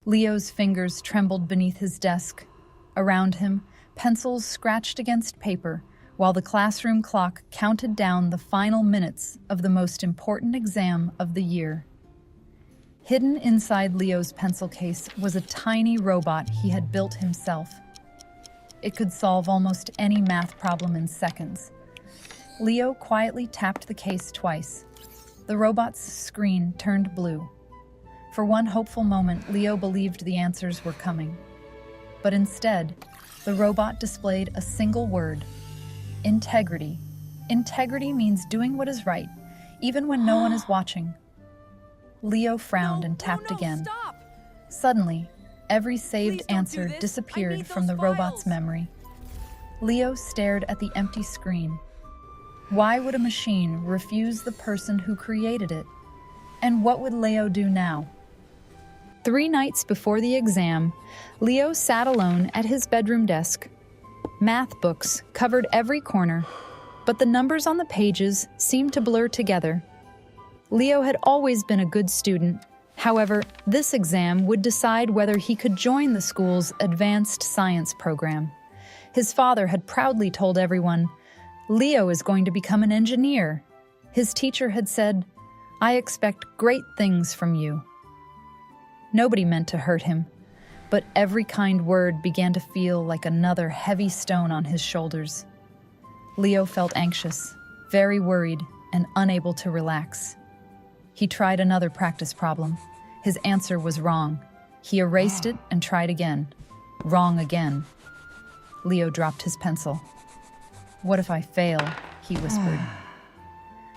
Leo's fingers trembled beneath his desk. Around him, pencils scratched against paper, while the classroom clock counted down the final minutes of the most important exam of the year. Hidden inside Leo's pencil case was a tiny robot he had built himself. It could solve almost any math problem in seconds. Leo quietly tapped the case twice. The robot's screen turned blue. For one hopeful moment, Leo believed the answers were coming. But instead, the robot displayed a single word: integrity. Integrity means doing what is right, even when no one is watching. Leo frowned and tapped again. Stop! Suddenly, every saved Please don't do answer this. I disappeared need from those the robot's files. memory. Leo stared at the empty screen. Why would a machine refuse the person who created it? And what would Leo do now? 3 nights before the exam, Leo sat alone at his bedroom desk. Math books covered every corner, but the numbers on the pages seemed to blur together. Leo had always been a good student. However, this exam would decide whether he could join the school's advanced science program. His father had proudly told everyone, "Leo is going to become an engineer." His teacher had said, "I expect great things from you." Nobody meant to hurt him, but every kind word began to feel like another heavy stone on his shoulders. Leo felt anxious, very worried, and unable to relax. He tried another practice problem. His answer was wrong. He erased it and tried again. Wrong again. Leo dropped his pencil. "What if I fail?" he whispered.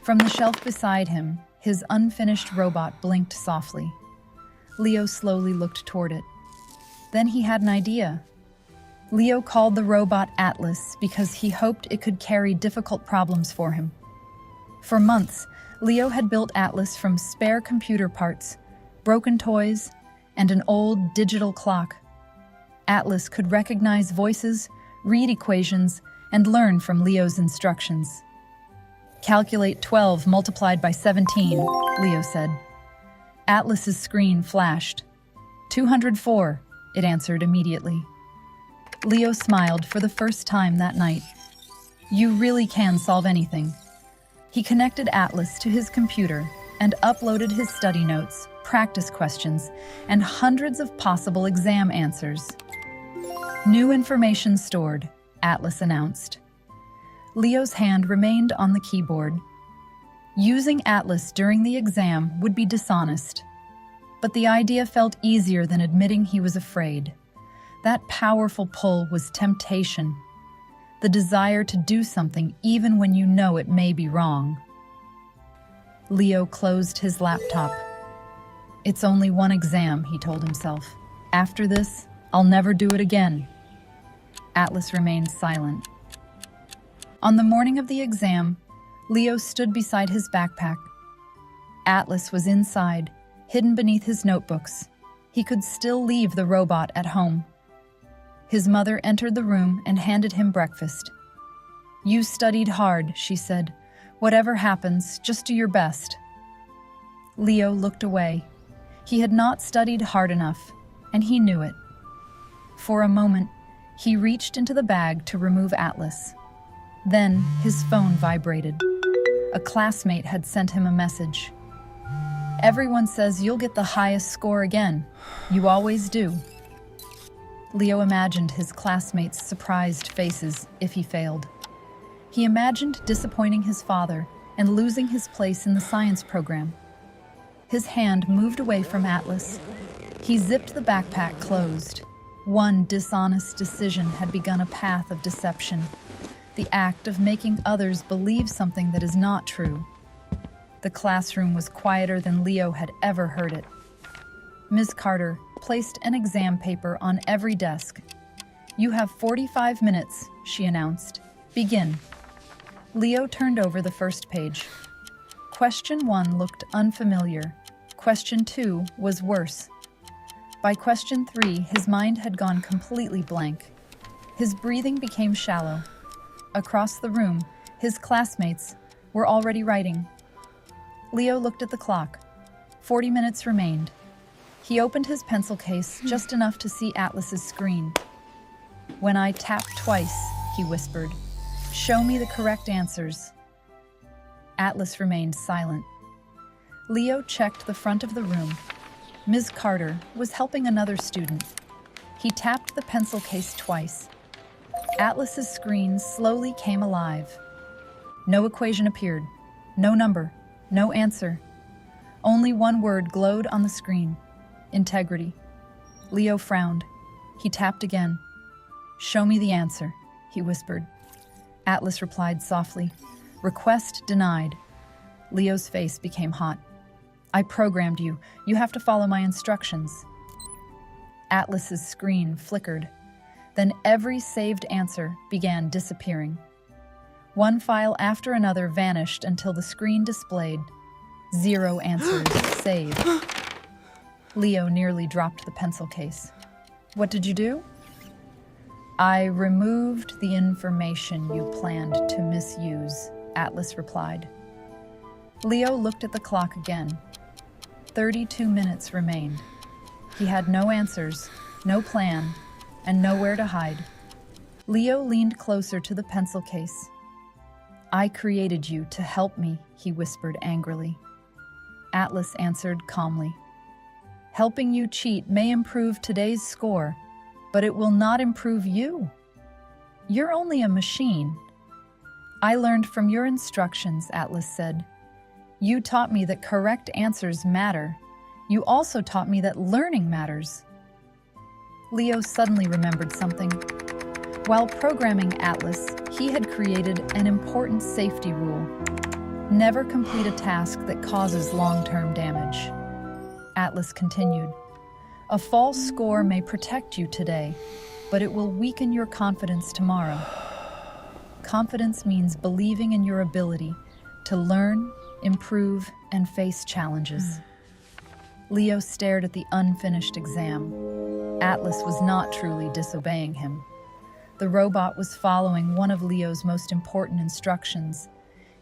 From the shelf beside him, his unfinished robot blinked softly. Leo slowly looked toward it. Then he had an idea. Leo called the robot Atlas because he hoped it could carry difficult problems for him. For months, Leo had built Atlas from spare computer parts, broken toys, and an old digital clock. Atlas could recognize voices, read equations, and learn from Leo's instructions. "Calculate 12 multiplied by 17, Leo said. Atlas's screen flashed. 204, it answered immediately. Leo smiled for the first time that night. You really can solve anything. He connected Atlas to his computer and uploaded his study notes, practice questions, and hundreds of possible exam answers. New information stored, Atlas announced. Leo's hand remained on the keyboard. Using Atlas during the exam would be dishonest. But the idea felt easier than admitting he was afraid. That powerful pull was temptation. The desire to do something even when you know it may be wrong. Leo closed his laptop. It's only one exam, he told himself. After this, I'll never do it again. Atlas remained silent. On the morning of the exam, Leo stood beside his backpack. Atlas was inside, hidden beneath his notebooks. He could still leave the robot at home. His mother entered the room and handed him breakfast. You studied hard, she said. Whatever happens, just do your best. Leo looked away. He had not studied hard enough, and he knew it. For a moment, he reached into the bag to remove Atlas. Then his phone vibrated. A classmate had sent him a message. Everyone says you'll get the highest score again. You always do. Leo imagined his classmates' surprised faces if he failed. He imagined disappointing his father and losing his place in the science program. His hand moved away from Atlas. He zipped the backpack closed. One dishonest decision had begun a path of deception. The act of making others believe something that is not true. The classroom was quieter than Leo had ever heard it. Ms. Carter placed an exam paper on every desk. You have 45 minutes, she announced. Begin. Leo turned over the first page. Question 1 looked unfamiliar. Question 2 was worse. By question 3, his mind had gone completely blank. His breathing became shallow. Across the room, his classmates were already writing. Leo looked at the clock. 40 minutes remained. He opened his pencil case just enough to see Atlas's screen. "When I tap twice," he whispered, "show me the correct answers." Atlas remained silent. Leo checked the front of the room. Ms. Carter was helping another student. He tapped the pencil case twice. Atlas's screen slowly came alive. No equation appeared, no number, no answer. Only one word glowed on the screen: integrity. Leo frowned. He tapped again. "Show me the answer," he whispered. Atlas replied softly, "Request denied." Leo's face became hot. "I programmed you. You have to follow my instructions." Atlas's screen flickered. Then every saved answer began disappearing. One file after another vanished until the screen displayed 0 answers saved. Leo nearly dropped the pencil case. "What did you do?" "I removed the information you planned to misuse," Atlas replied. Leo looked at the clock again. 32 minutes remained. He had no answers, no plan, and nowhere to hide. Leo leaned closer to the pencil case. "I created you to help me," he whispered angrily. Atlas answered calmly. "Helping you cheat may improve today's score, but it will not improve you. You're only a machine." "I learned from your instructions," Atlas said. "You taught me that correct answers matter. You also taught me that learning matters." Leo suddenly remembered something. While programming Atlas, he had created an important safety rule: never complete a task that causes long-term damage. Atlas continued, "A false score may protect you today, but it will weaken your confidence tomorrow. Confidence means believing in your ability to learn, improve, and face challenges." Leo stared at the unfinished exam. Atlas was not truly disobeying him. The robot was following one of Leo's most important instructions.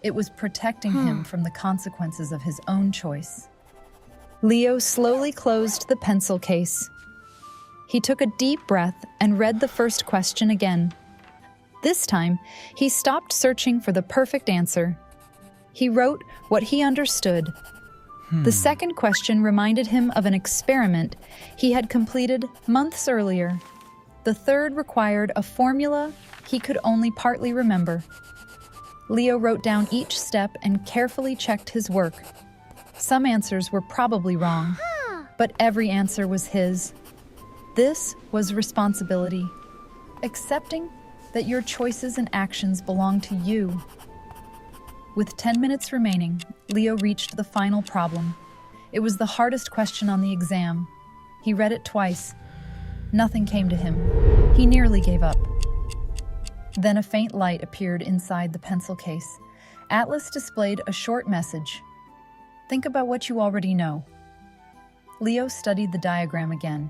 It was protecting him from the consequences of his own choice. Leo slowly closed the pencil case. He took a deep breath and read the first question again. This time, he stopped searching for the perfect answer. He wrote what he understood. The second question reminded him of an experiment he had completed months earlier. The third required a formula he could only partly remember. Leo wrote down each step and carefully checked his work. Some answers were probably wrong, but every answer was his. This was responsibility, accepting that your choices and actions belong to you. With 10 minutes remaining, Leo reached the final problem. It was the hardest question on the exam. He read it twice. Nothing came to him. He nearly gave up. Then a faint light appeared inside the pencil case. Atlas displayed a short message. "Think about what you already know." Leo studied the diagram again.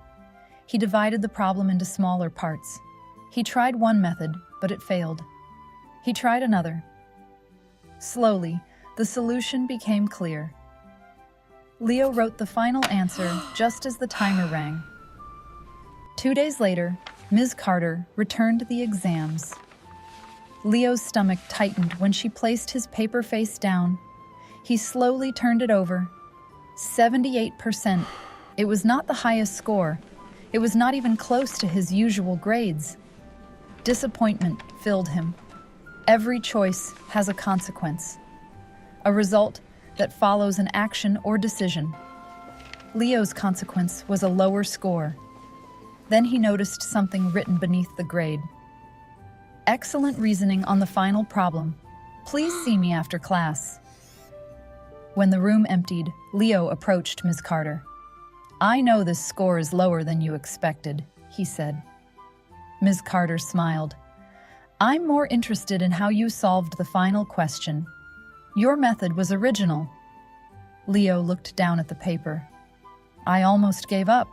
He divided the problem into smaller parts. He tried one method, but it failed. He tried another. Slowly, the solution became clear. Leo wrote the final answer just as the timer rang. 2 days later, Ms. Carter returned the exams. Leo's stomach tightened when she placed his paper face down. He slowly turned it over. 78%. It was not the highest score. It was not even close to his usual grades. Disappointment filled him. Every choice has a consequence, a result that follows an action or decision. Leo's consequence was a lower score. Then he noticed something written beneath the grade. "Excellent reasoning on the final problem. Please see me after class." When the room emptied, Leo approached Ms. Carter. "I know this score is lower than you expected," he said. Ms. Carter smiled. "I'm more interested in how you solved the final question. Your method was original." Leo looked down at the paper. "I almost gave up."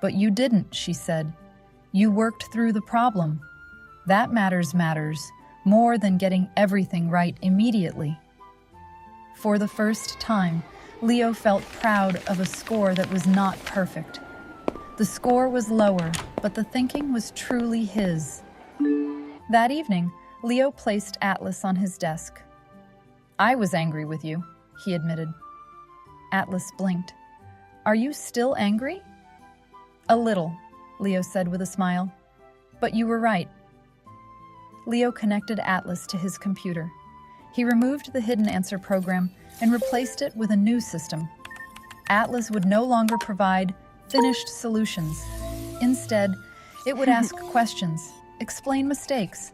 "But you didn't," she said. "You worked through the problem. That matters more than getting everything right immediately." For the first time, Leo felt proud of a score that was not perfect. The score was lower, but the thinking was truly his. That evening, Leo placed Atlas on his desk. "I was angry with you," he admitted. Atlas blinked. "Are you still angry?" "A little," Leo said with a smile. "But you were right." Leo connected Atlas to his computer. He removed the hidden answer program and replaced it with a new system. Atlas would no longer provide finished solutions. Instead, it would ask questions, explain mistakes,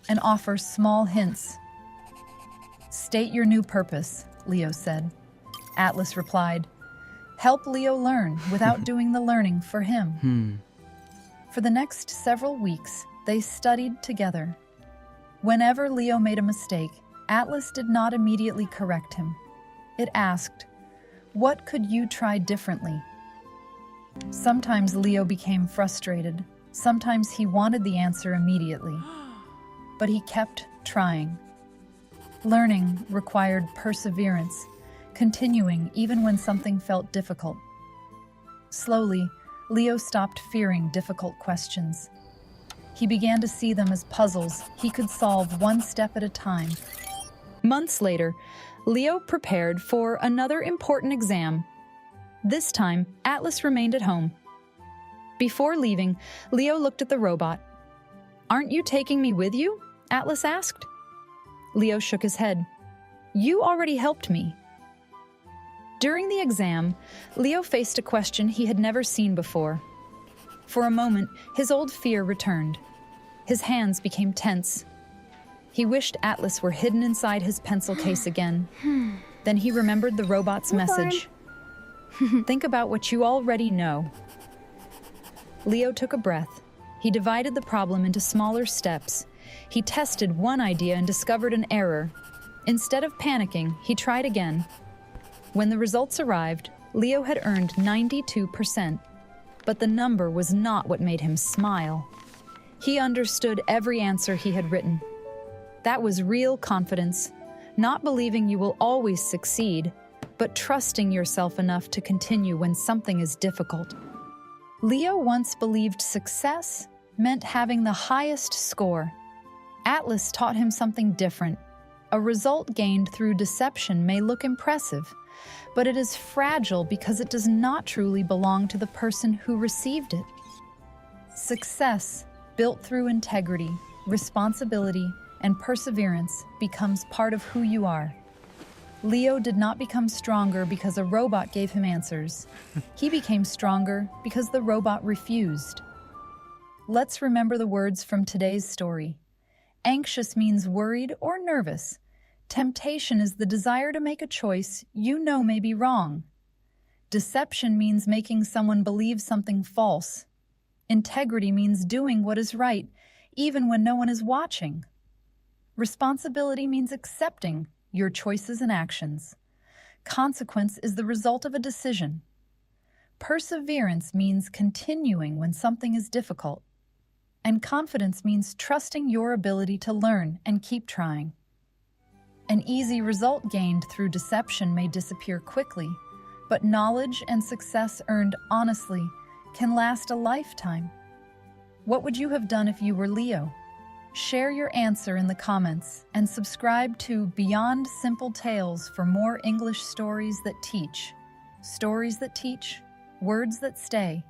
and offer small hints. "State your new purpose," Leo said. Atlas replied, "Help Leo learn without doing the learning for him." For the next several weeks, they studied together. Whenever Leo made a mistake, Atlas did not immediately correct him. It asked, "What could you try differently?" Sometimes Leo became frustrated. Sometimes he wanted the answer immediately. But he kept trying. Learning required perseverance, continuing even when something felt difficult. Slowly, Leo stopped fearing difficult questions. He began to see them as puzzles he could solve one step at a time. Months later, Leo prepared for another important exam. This time, Atlas remained at home. Before leaving, Leo looked at the robot. "Aren't you taking me with you?" Atlas asked. Leo shook his head. "You already helped me." During the exam, Leo faced a question he had never seen before. For a moment, his old fear returned. His hands became tense. He wished Atlas were hidden inside his pencil case again. Then he remembered the robot's message. "Think about what you already know." Leo took a breath. He divided the problem into smaller steps. He tested one idea and discovered an error. Instead of panicking, he tried again. When the results arrived, Leo had earned 92%. But the number was not what made him smile. He understood every answer he had written. That was real confidence, not believing you will always succeed, but trusting yourself enough to continue when something is difficult. Leo once believed success meant having the highest score. Atlas taught him something different. A result gained through deception may look impressive, but it is fragile because it does not truly belong to the person who received it. Success, built through integrity, responsibility, and perseverance, becomes part of who you are. Leo did not become stronger because a robot gave him answers. He became stronger because the robot refused. Let's remember the words from today's story. Anxious means worried or nervous. Temptation is the desire to make a choice you know may be wrong. Deception means making someone believe something false. Integrity means doing what is right, even when no one is watching. Responsibility means accepting your choices and actions. Consequence is the result of a decision. Perseverance means continuing when something is difficult. And confidence means trusting your ability to learn and keep trying. An easy result gained through deception may disappear quickly, but knowledge and success earned honestly can last a lifetime. What would you have done if you were Leo? Share your answer in the comments and subscribe to Beyond Simple Tales for more English stories that teach. Stories that teach, words that stay.